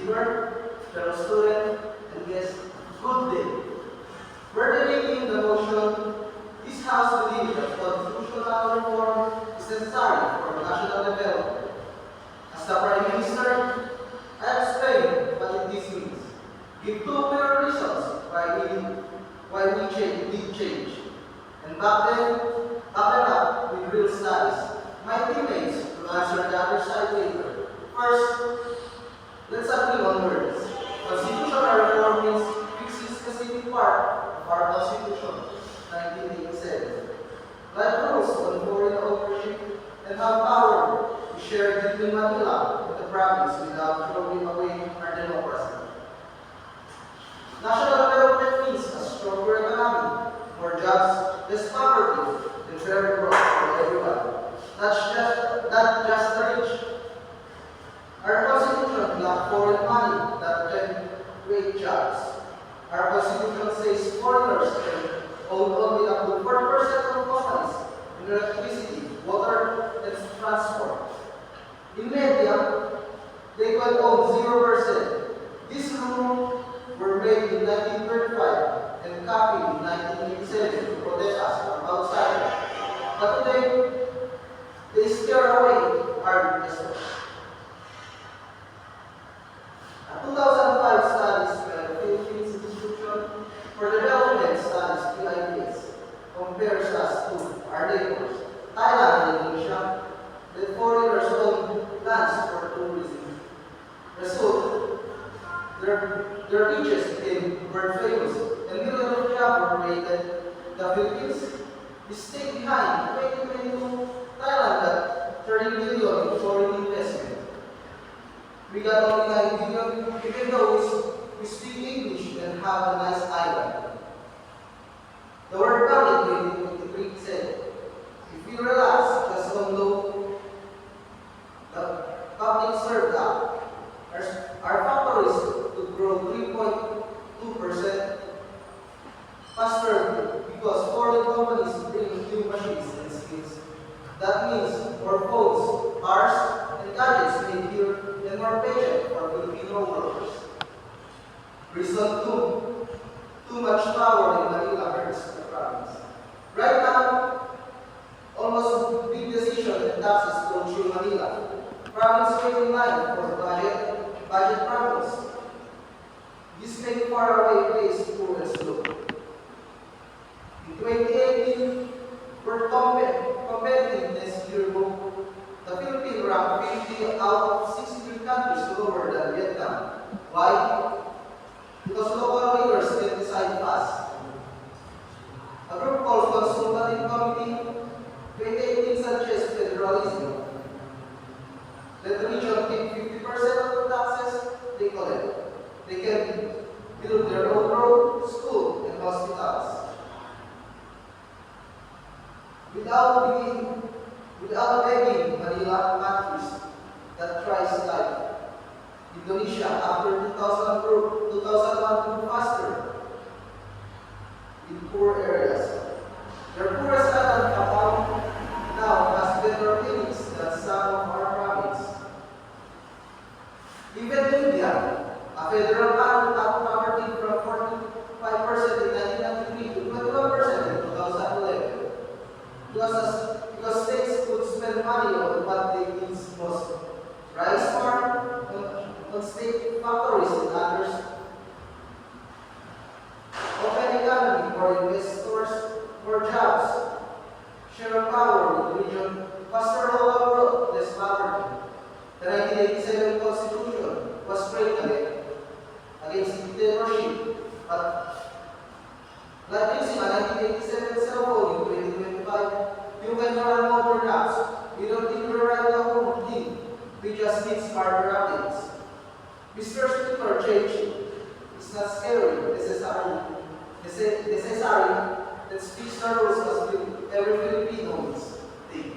receiver, fellow student, and guest, good day. Further making the motion, this House believes that constitutional reform is necessary for national development. As the Prime Minister, I explain what this means. Give two clear reasons why we need change. And back them up with real studies. My teammates will answer the other side later. First, let's agree on words. Constitutional reform means fixing specific part of our Constitution, 1987. Like rules on foreign ownership and how power is shared between Manila and the province without throwing away our democracy. National development means a stronger economy, more jobs, less poverty, and fair growth for everyone. Not just the rich. Our Constitution blocks foreign money that can create jobs. Our Constitution says foreigners can own only up to 40% of companies in electricity, water, and transport. In media, they can own 0%. This rule were made in 1935 and copied in 1987 to protect us from outside. But today, they scare away our investors. A 2005 studies by the Philippines Institute for Development Studies (PIDS) compares us to our neighbors, Thailand and Indonesia, that foreigners own lands for tourism. Result, their beaches became world famous and millions of jobs were created. The Philippines is stayed behind 2022 Thailand got 30 billion in foreign investment. We got only 9 billion even though we speak English and have a nice island. The World Bank in 2023 said, if we relax just on the public served act, our factories could grow 3.2% faster because foreign companies bring new machines and skills. That means more phones, cars, and gadgets made here and more paycheck for Filipino workers. Reason 2. Too much power in Manila hurts the province. Right now, almost big decisions and taxes go through Manila. Province waiting line for budget problems. This make faraway place poor and slow. In 2018, for competitiveness yearbook, the Philippines ranked 50 out of 63 countries lower than Vietnam. Why? Because local leaders can decide fast. A group called Consultative Committee 2018 suggests federalism. Let the region take 50% of the taxes they collect. They can build their own road, school, and hospitals. Without begging Manila countries that tries life. Indonesia after 2001 grew faster in poor areas. Their poorest island, Kapau, now has better clinics than some of our province. Even India, a federal poverty from 45% in 1993 to 21% in 2011. Because states could spend money on what they need most. Rice farm, on state factories and others. Open economy for investors, for jobs. Share power with the region, faster local growth, less poverty. The 1987 Constitution was framed against dictatorship, but like using a 1987 cell phone in 2025, you can run modern apps. We don't need to write the whole thing. We just need smarter updates. Mr. Speaker, change is not scary, necessary. Let's fix the rules as every Filipino needs. Thank you.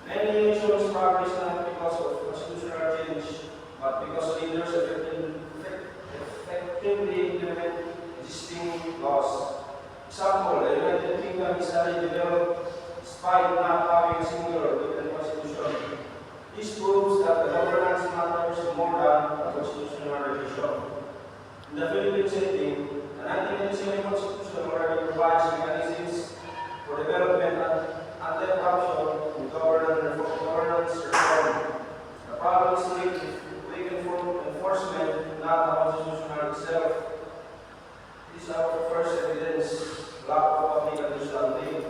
Many nations progress not because of constitutional change, but because leaders effectively implement existing laws. Example, the United Kingdom is highly developed despite not having a single written constitution. This proves that the governance matters more than the constitutional revision. In the Philippine setting, the 1997 Constitution already provides mechanisms for development and anti-corruption and governance reform. The problem is weak enforcement, not the Constitution itself. This is our first evidence, lack of public understanding.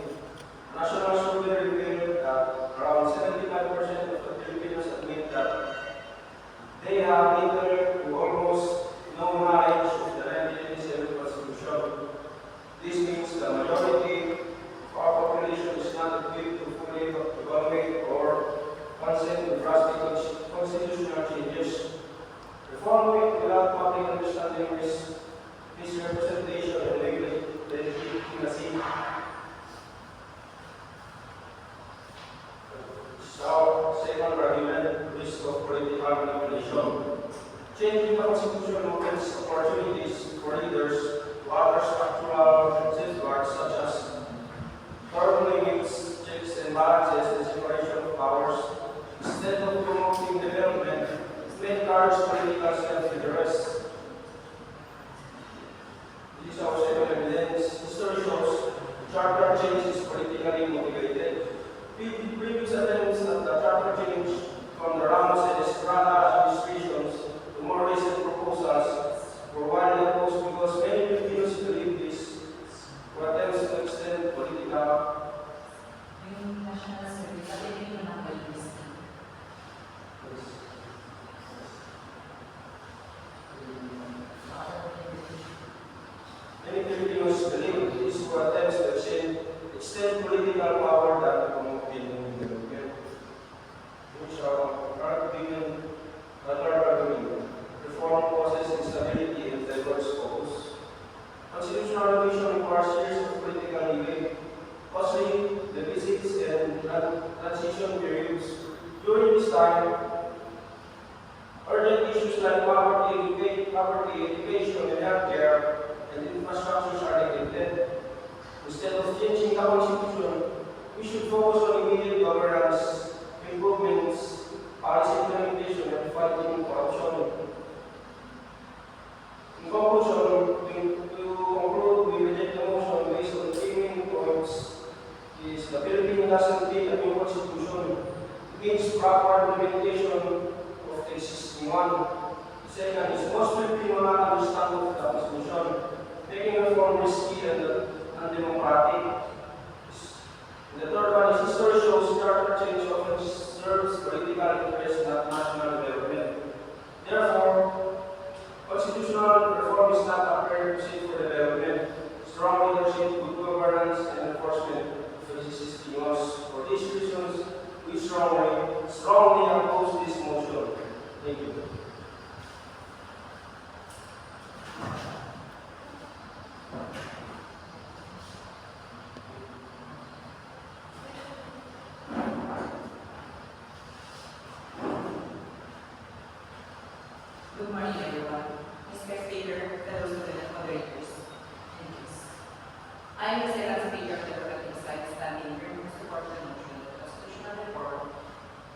National survey revealed that around 75% of the Filipinos admit that they have little to almost no knowledge of the 1987 Constitution. This means the majority of our population is not equipped to fully evaluate or consent to drastic constitutional changes. Reforming without public understanding is misrepresentation and legitimacy. Our second argument, risk of political manipulation. Changing the Constitution opens opportunities for leaders to other structural safeguards such as term limits, checks and balances, and separation of powers. Instead of promoting development, it encourages political self-interest. This is our second evidence. History shows charter change is politically motivated. Previous attempts at the charter change from the Ramos and Estrada administrations to more recent proposals were widely opposed because many Filipinos believe this were attempts to extend political. Yung national service, sabi niyo ng police. Many Filipinos believe these were attempts to extend political power than to promote development, which are our opinion, reform causes instability and diverse focus. Constitutional revision requires years of political debate, costly deficits and transition periods. During this time, urgent issues like poverty, education, and healthcare and infrastructures are neglected. Instead of changing the Constitution, we should focus on immediate governance, improvements, policy implementation, and fighting corruption. In conclusion, we reject the motion based on three main points. Is the Philippines doesn't need a new constitution. It means proper implementation of the existing one. Second is most Filipinos not understand of the constitution, making reform risky and undemocratic. And the third one is history shows charter change often serves political interest, not national development. Therefore, constitutional reform is not a prerequisite for development. Strong leadership, good governance, and enforcement of existing laws. For these reasons, we strongly oppose this motion. Thank you. Good morning, everyone. Mr. Speaker, fellow student moderators, and guests. I am the second speaker of the Philippine side standing here to support the motion that constitutional reform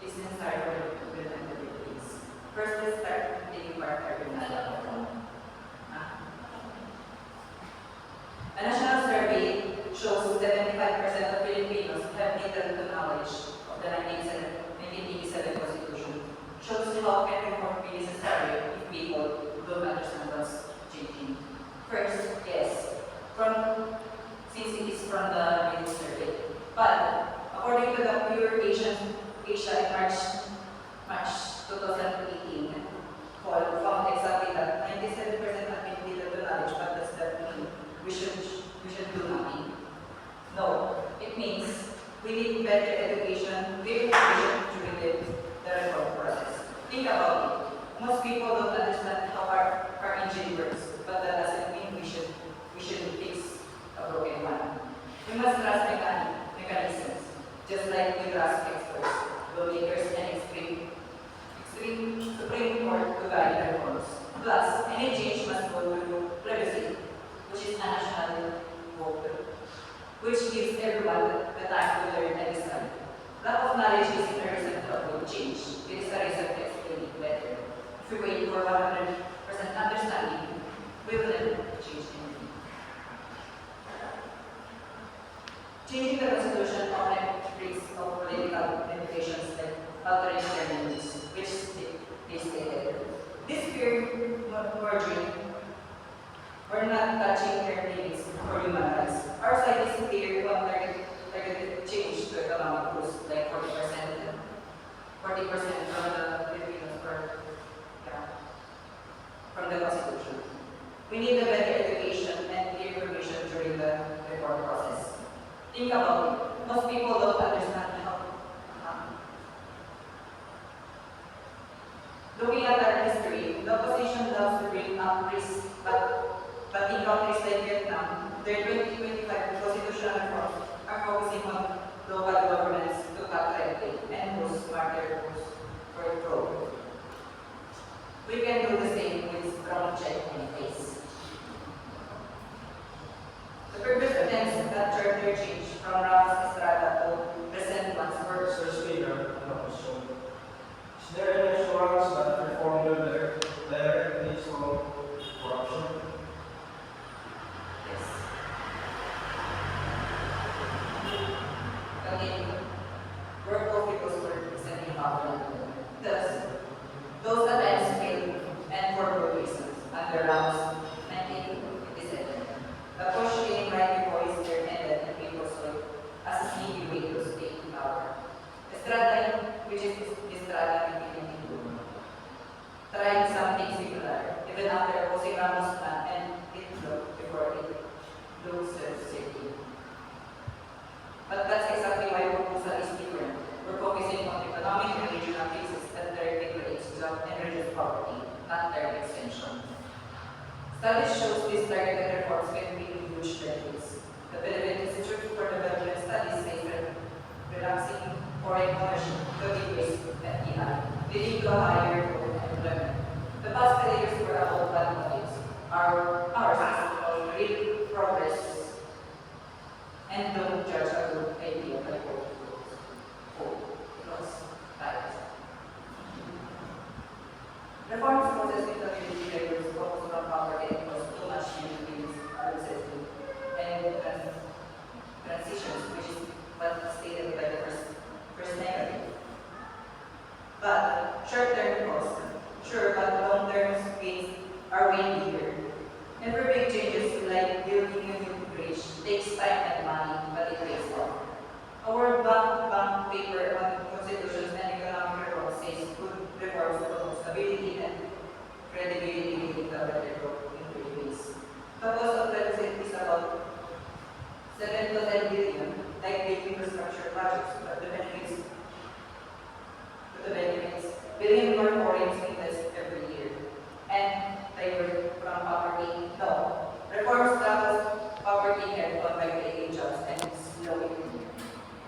is necessary for the Philippines and the Philippines. First, let's start with the part argument. A national survey shows 75% of Filipinos have little knowledge of the 1987 Constitution. Shows how can reform be necessary if people don't understand what's changing. First, yes, since it is from the Philippine survey. But according to the Pure Asia in March 2018 poll, found exactly that 97% have been little knowledge, but does that mean we should do nothing? No, it means we need better education, verification during the reform process. Think about it. Most people don't understand how our engine works, but that doesn't mean we should fix a broken one. We must trust mechanisms. just like with us experts, lawmakers, and Supreme Court to guide the reforms. Plus, any change must go through plebiscite, which is a national vote, which gives everyone the time to learn and decide. Lack of knowledge isn't a reason to avoid change. It is a reason to explain it better. If we wait for 100% understanding, we will never change anything. Changing the constitution often brings of political implications like altering terms, which they stated. This peer merging, we're not touching their limits for human rights. Our side is clear on targeted change to economic growth, like 40% from the Filipinos from the Constitution. We need a better education and clear information during the reform process. Think about it. Most people don't understand how. Looking at our history, the opposition loves to bring up risks, but in countries like Vietnam, their 2025 constitutional reforms are focusing on local governments to cut red tape and boost smarter rules for growth. We can do the same with strong check in place. The previous attempts at charter change from Ramos Estrada to recent ones were Sir Speaker, so is there any assurance that reform will directly solve corruption? yes. Continue. Work of people's work is an empowerment. Thus, those attempts failed and for good reasons under Ramos 1957. The push came right before his term ended and people saw it as a sneaky way to stay in power. Estrada, which is Estrada in Philippines, tried something similar even after opposing Ramos' plan and it looked before it loses city. But that's exactly why proposal is different. We're focusing on economic and regional cases that directly creates job and reduce poverty, not their extension. Studies shows these targeted reforms can bring huge benefits. The Philippine Institute for Development Studies says that relaxing foreign ownership to decrease FDI, leading to a higher employment. The past failures were about bad motives. Ours is real progress and don't judge a good idea by hope. Because right. Reforms process in the Philippine labors focus on poverty and cause too much Philippines uncertainty and transitions, which is what stated by the first negative. But short-term costs, sure, but long-term gains are way bigger. Every big changes like building a new bridge takes time and money, but it pays off. A World Bank paper on constitutions and economic reform says good reforms promote stability and credibility leading to better growth in Philippines. The cost of deficit is about 7 to 10 billion, like big infrastructure projects, but the benefits, billion more foreigners invest every year. And divert from poverty, no. Reforms tackles poverty head on by creating jobs and slowing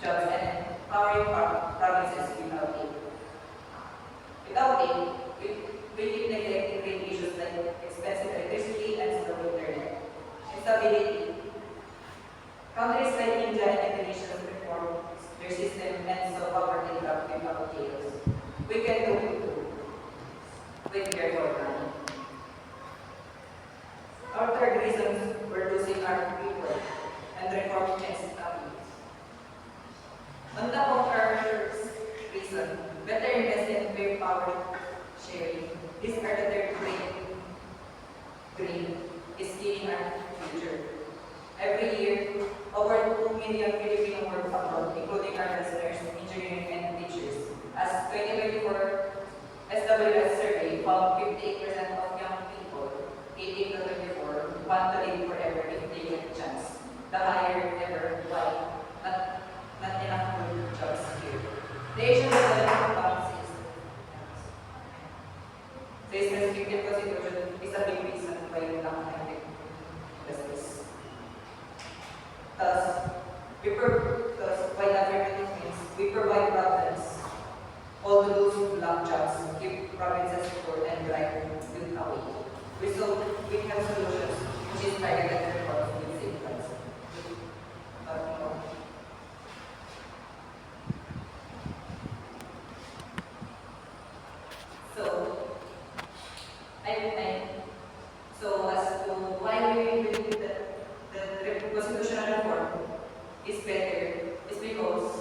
jobs and empowering provinces without it. Without it, we keep neglecting big issues like expensive electricity and slow internet. Instability. Countries like India and Indonesia reform their system and so poverty drop without chaos. We can do it too, with careful planning. Our third reason we're losing our people and reform next topic. On top of our first reason, better invest in fair power sharing. These are the third green is killing our future. Every year, over 2 million Filipino work abroad, including our listeners, engineering, and teachers. As 2024 SWS survey found 58% of young people 18 to 24 want to live forever if they get a chance. The higher ever. Why? Not enough good jobs here. The Asian Development Bank says restrictive constitution is a big reason why we don't have justice. Thus, while affirmative means poverty problems, all those block jobs keep provinces poor and drive youth away. We have solutions which is targeted reforms with safeguards. So, I so as to why we believe that the constitutional reform is better is because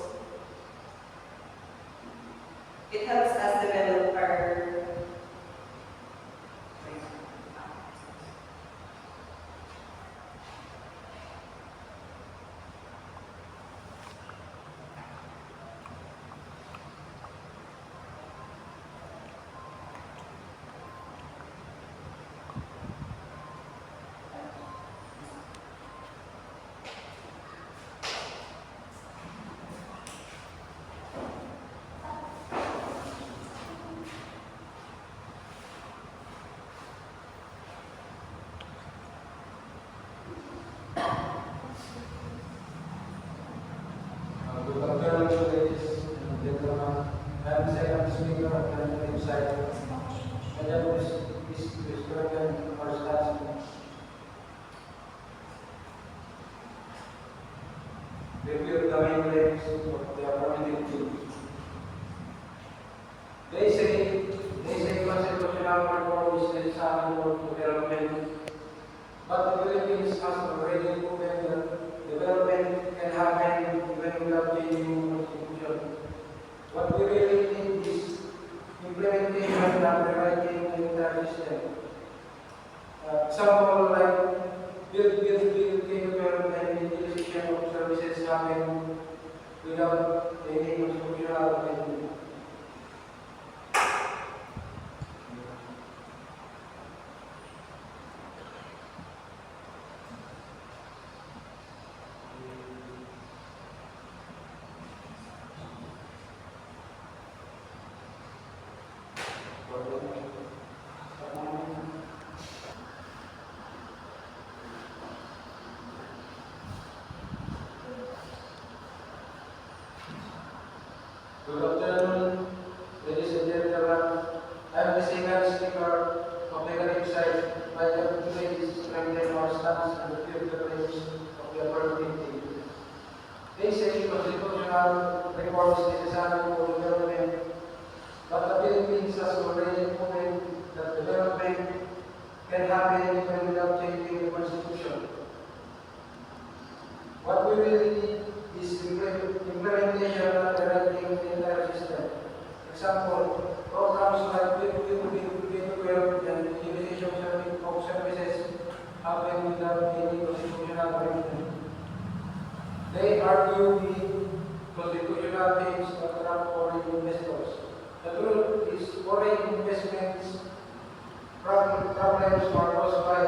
it helps us develop our Good afternoon, ladies and gentlemen. I am the second speaker of the Legislative side. Madam is President or Statsman. Review the main claims of the affirmative bill. They say constitutional reform is necessary for development, but the Philippines has already proven that development can happen even without changing the constitution. What we really need is implementation and rewriting the entire system. Example like build capable and utilization of services happen without any constitutional amendment. Good afternoon, ladies and gentlemen. I am the second speaker of the Legislative side. My job today is to strengthen our stance and refute the claims of the affirmative bill. They say constitutional reform is necessary for development, but the Philippines has already proven that development can happen even without changing the constitution. What we really need is implementation and rewriting the entire system. Example, programs like K-12 and utilization of services happen without any constitutional arrangement. They argue the constitutional things attract foreign investors. The truth is foreign investments problems are caused by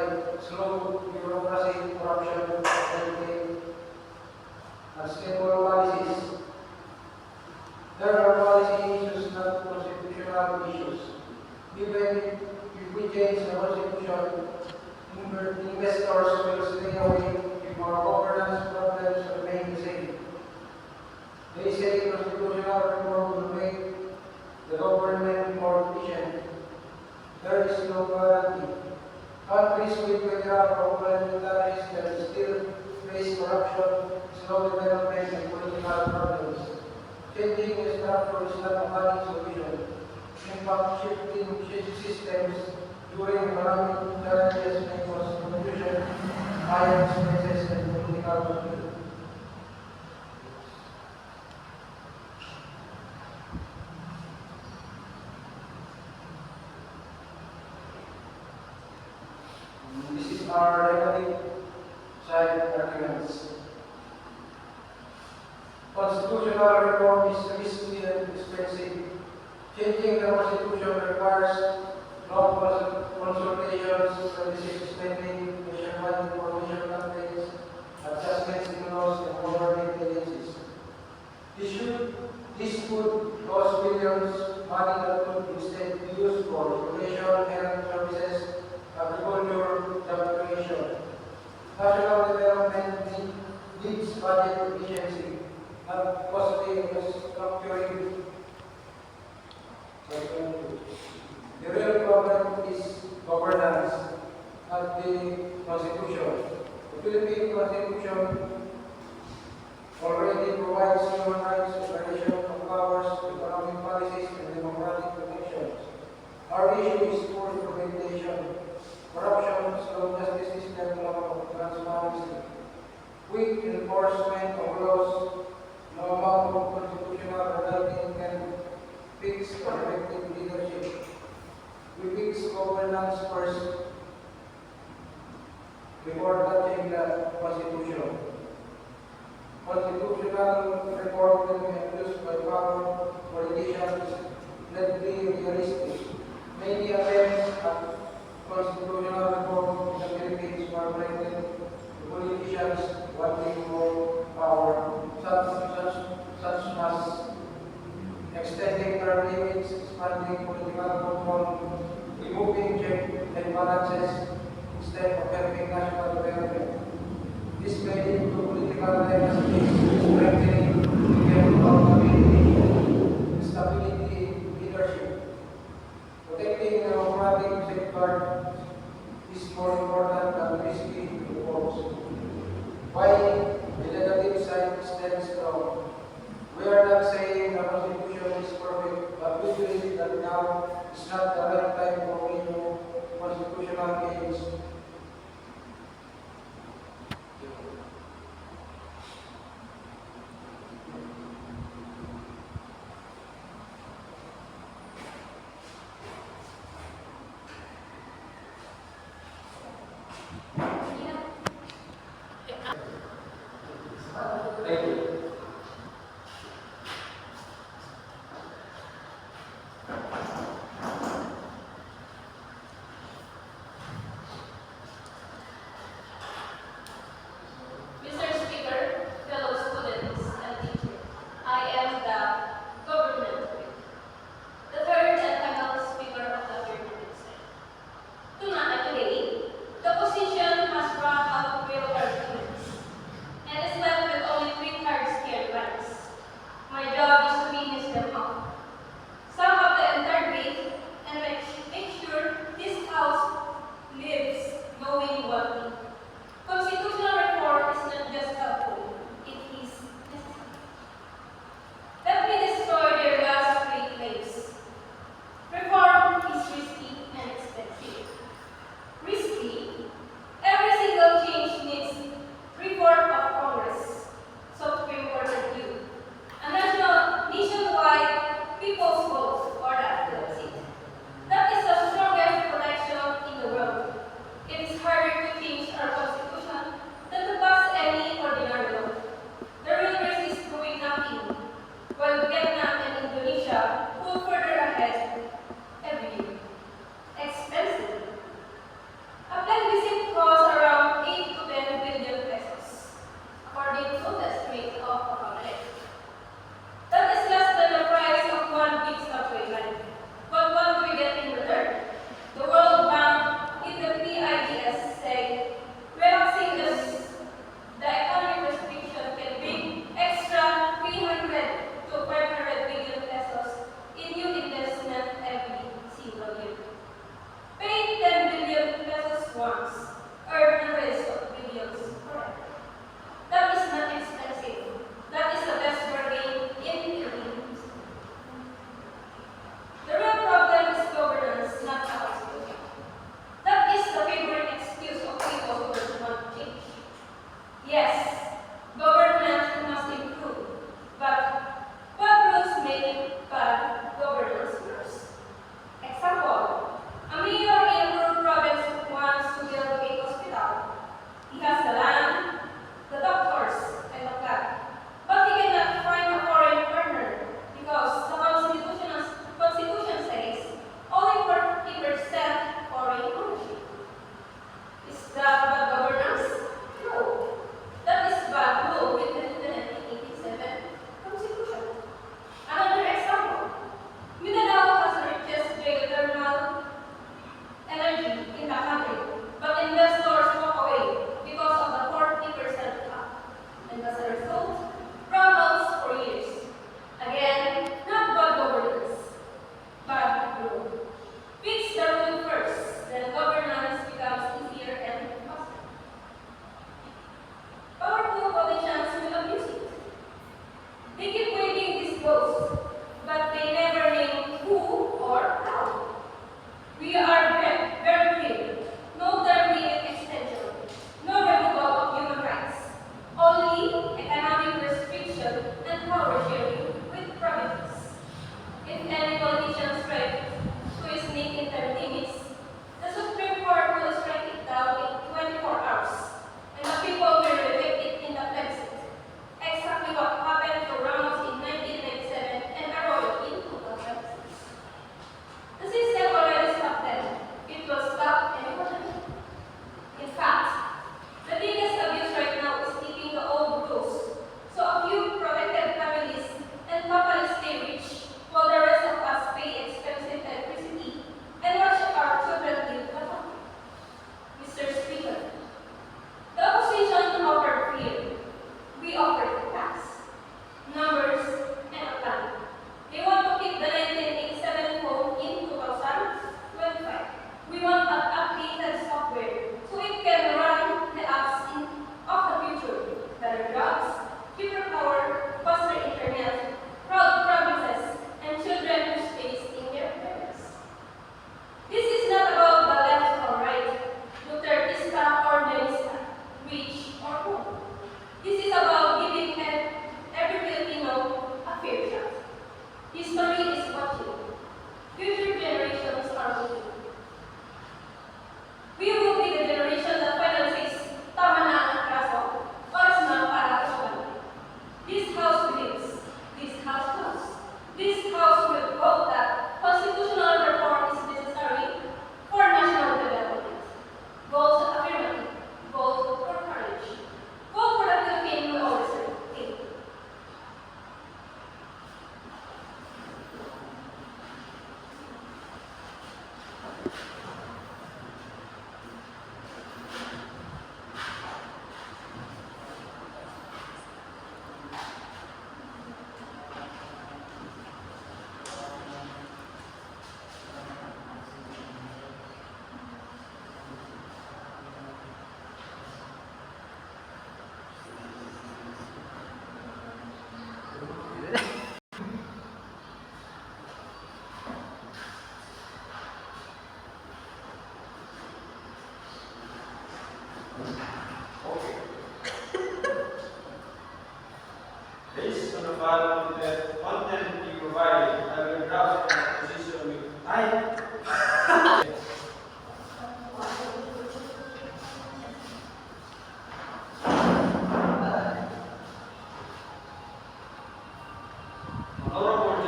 slow bureaucracy, corruption, and unstable policies. There are policy issues, not constitutional issues. Even if we change the constitution, investors will stay away if our governance problems remain the same. They say constitutional reform will make the government more efficient. There is no guarantee. Countries with better parliamentary systems still face corruption, slow development, and political problems. Changing the structure is not a valid solution. In fact, shifting systems during economic challenges may cause confusion, higher expenses, and political conflict. This is our negative side arguments. Constitutional reform is risky and expensive. Changing the constitution requires long consultations, services spending, nationwide information campaigns, adjustments in laws, and government agencies. This could cost billions, money that could instead be used for education, health services, agriculture, job creation. National development needs budget efficiency, not costly as structuring. The real problem is governance, not the Constitution. The Philippine Constitution already provides human rights, separation of powers, economic policies, and democratic protections. Our issue is poor implementation, corruption, slow justice system, lack of transparency, weak enforcement of laws, no amount of constitutional writing can fix effective leadership. We fix governance first before touching the Constitution. Constitutional reform can be abused by power politicians. Let's be realistic. Many attempts at constitutional reform in the Philippines were directed to politicians wanting more power, such as extending term limits, expanding political control, removing check and balances instead of helping national development. This may lead to political dynasties, strengthening the accountability, stability, leadership. Protecting the democratic safeguard is more important than risky reforms. Why the negative side stands strong? We are not saying the Constitution is perfect, but we believe that now is not the right time for new constitutional gains. Thank you.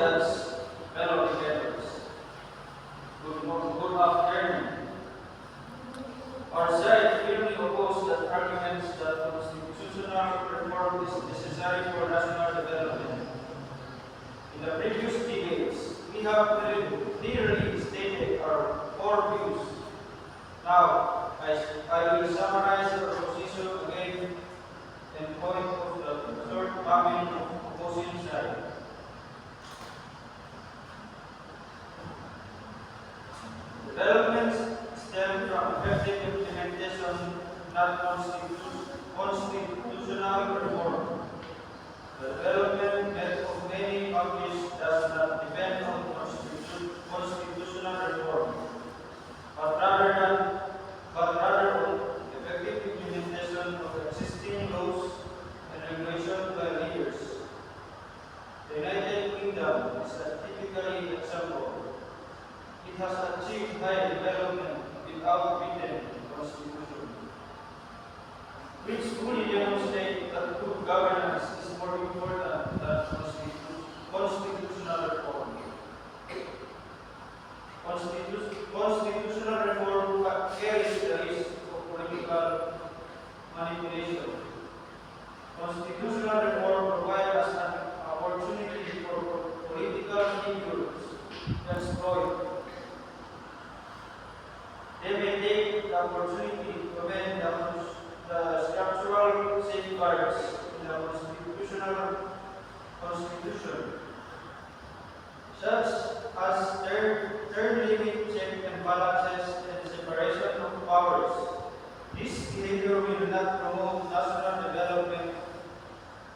Judge, fellow debaters. Good afternoon. Our side firmly opposes the arguments that constitutional reform is necessary for national development. In the previous debates, we have clearly stated our core views. Now, I will summarize our position again and point of the shortcoming of opposing side. Developments stem from effective implementation, not constitutional reform. The development method of many countries does not depend on constitutional reform, but rather on effective implementation of existing laws and regulations by leaders. The United Kingdom is a typical example. It has achieved high development without written constitution, which fully demonstrates that good governance is more important than constitutional reform. Constitutional reform carries the risk of political manipulation. Constitutional reform provides us an opportunity for political figures to exploit. They may take the opportunity to amend the structural safeguards in the constitution, such as term limit, check and balances, and separation of powers. This behavior will not promote national development,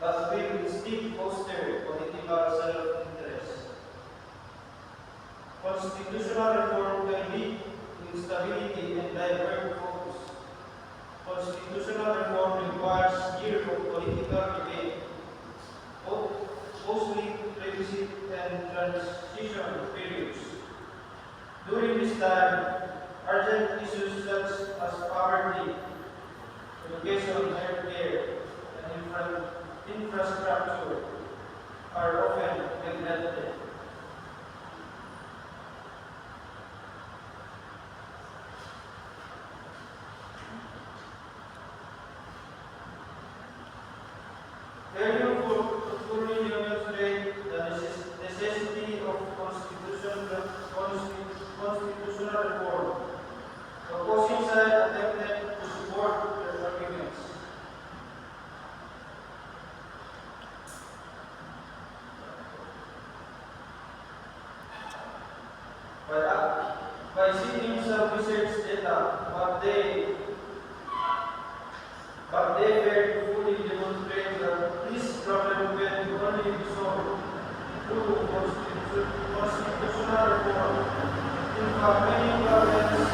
but will instead foster political self-interest. Constitutional reform can lead to instability and divert focus. Constitutional reform requires years of political debate, mostly plebiscite and transition periods. During this time, urgent issues such as poverty, education, healthcare, and infrastructure are often neglected. Failure to fully demonstrate the necessity of constitutional reform. The opposing side attempted to support their arguments. By seeking some research data, but they failed to fully demonstrate that this problem can only be solved through constitutional reform. In fact, many problems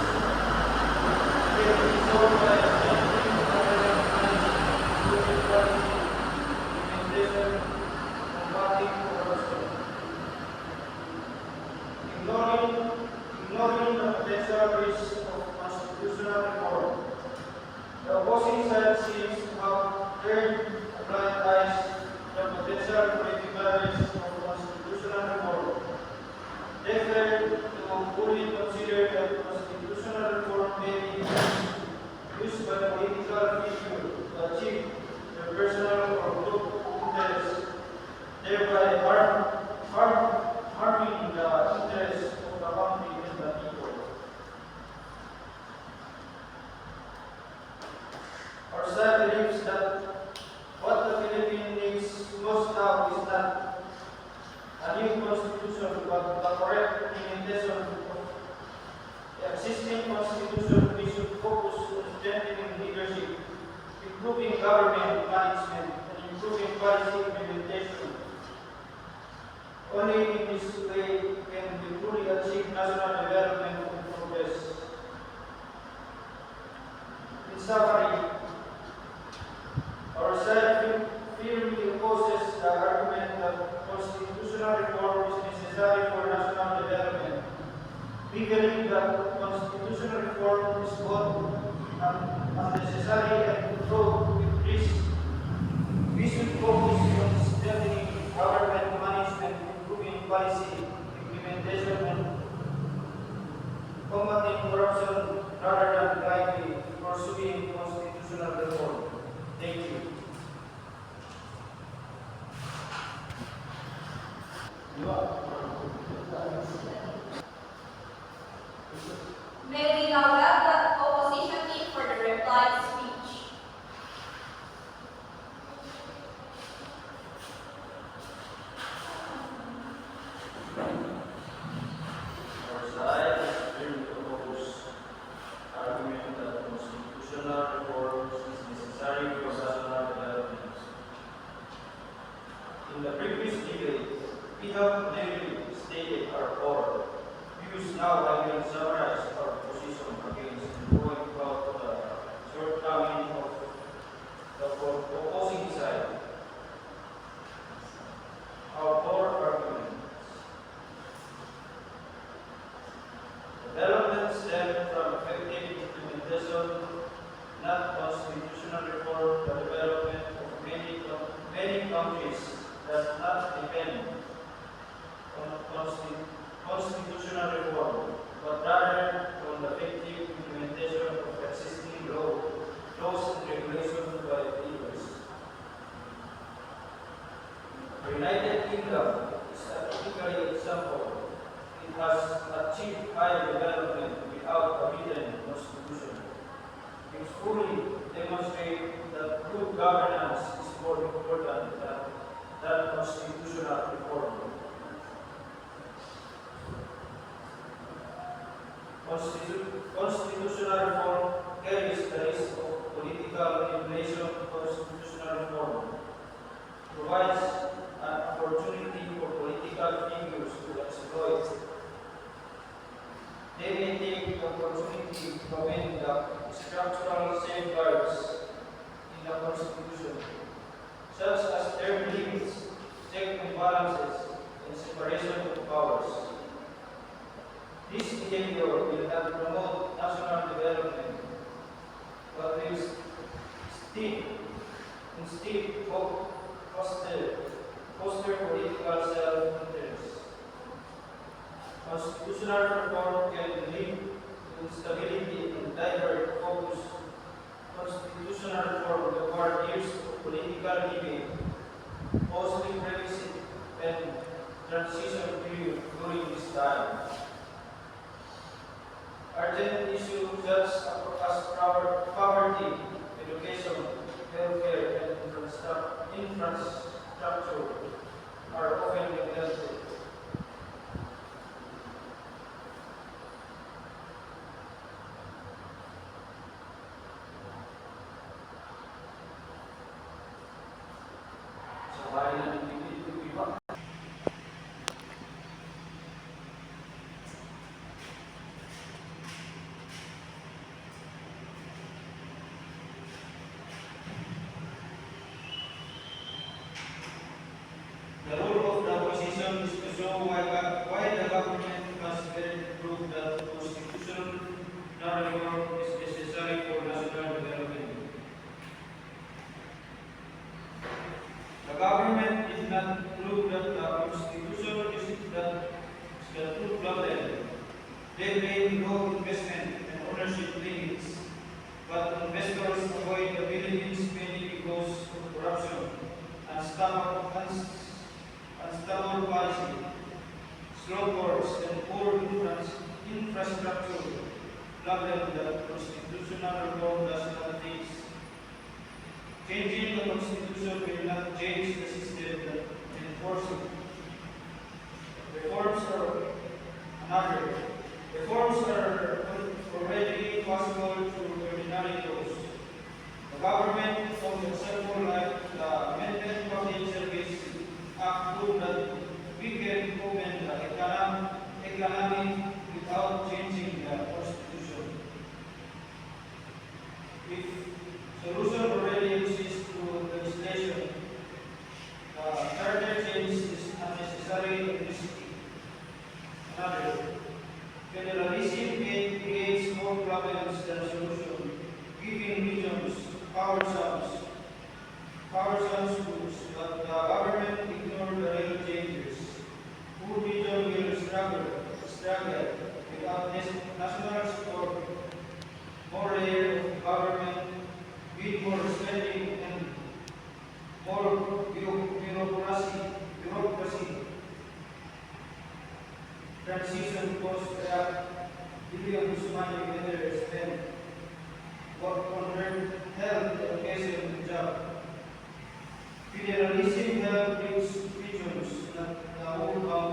can be solved by changing government policy, implementation, combating corruption. Ignoring the potential risks of constitutional reform, the opposing side seems to have turned a blind eye to the potential political risks of constitutional reform. They failed to fully consider that constitutional reform may be used by political figures to achieve their personal or group interests, thereby harming the interests of the country and the people. Our side believes that what the Philippines needs most now is not a new constitution, but the correct implementation of the existing constitution. We should focus on strengthening leadership, improving government management, and improving policy implementation. Only in this way can we truly achieve national development and progress. In summary, our side firmly opposes the argument that constitutional reform is necessary for national development. We believe that constitutional reform is both unnecessary and fraught with risk. We should focus on strengthening government management, improving policy implementation and combating corruption rather than blindly pursuing constitutional reform. Thank you. May we now have the opposition team for the reply speech. Our side is clearly oppose argument that constitutional reform is necessary for national development. In the previous debate, we have clearly stated our core views. Now I will summarize our position against and point out the shortcoming of the opposing side. Our core arguments. Development stem from effective implementation, not constitutional reform. The development of many countries does not depend on constitutional reform, but rather on the effective implementation of existing laws and regulations by leaders. The United Kingdom is a typical example. It has achieved high development without a written constitution. It fully demonstrates that good governance is more important than constitutional reform. Constitutional reform carries the risk of political manipulation. Constitutional reform provides an opportunity for political figures to exploit. They may take the opportunity to amend the structural safeguards in the Constitution, such as term limits, check and balances, and separation of powers. This behavior will help promote national development, but will instead foster political self-interest. Constitutional reform can lead to instability and divert focus. Constitutional reform requires years of political debate, costly privacy, and transition period during this time. Urgent issues such as poverty, education, healthcare, and infrastructure are often neglected. Sa bahay na iba. The role of the opposition is to show why the government considered to prove that constitutional reform is necessary for national development. The government did not prove that the constitution is the true problem. They made no investment and ownership limits, but investors avoid the Philippines mainly because of corruption and unstable policy, slow courts, and poor infrastructure problem that constitutional reform does not fix. Changing the constitution will not change the system that enforces it. Reforms are already possible through ordinary laws. The government, for example, like the Amendment Public Service Act, proved that we can open the economy without changing the constitution. If solution already exists through legislation, further change is unnecessary and risky. Another, federalism creates more problems than solutions, giving regions power zones, but the government ignore the real changes. Poor struggle without this national support, more layer of government, with more spending and more bureaucracy, transition costs react billions money better spent, work on health, education, and job. Federalism helps regions, not the whole country.